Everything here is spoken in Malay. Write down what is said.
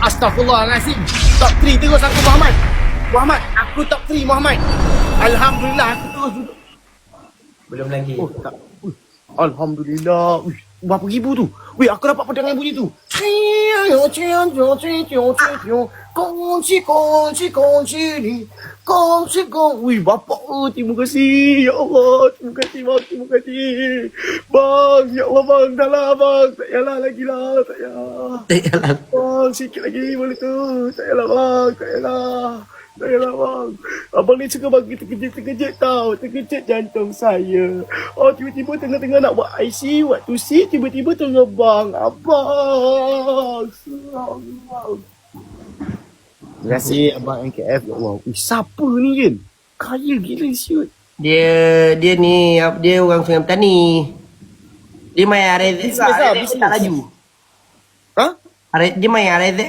Astaghfirullahalazim. Top 3 terus aku Muhammad. Muhammad, aku top 3 Muhammad. Alhamdulillah aku terus duduk. Belum lagi. Oh, tak. Alhamdulillah. Berapa ribu tu? Weh, aku dapat pedang yang bunyi tu. Wih, bapak, terima kasih. Ya Allah, terima kasih bang, terima kasih. Bang, ya Allah bang, dah lah bang. Tak payahlah lagi lah, tak payah. Bang, sikit lagi boleh tu. Tak payahlah bang, tak payahlah. Tak payahlah bang. Abang ni suka bagi terkejut-terkejut tau. Terkejut jantung saya. Oh, tiba-tiba tengah-tengah nak buat IC, waktu C, tiba-tiba terbang. Abang. Terima kasih Abang NKF. Ya Allah. Siapa ni kan? Kaya gila siut. Dia ni dia orang Sungai Petani. Dia main RZ Bisnes lah, tak laju. Ha? Dia main RZ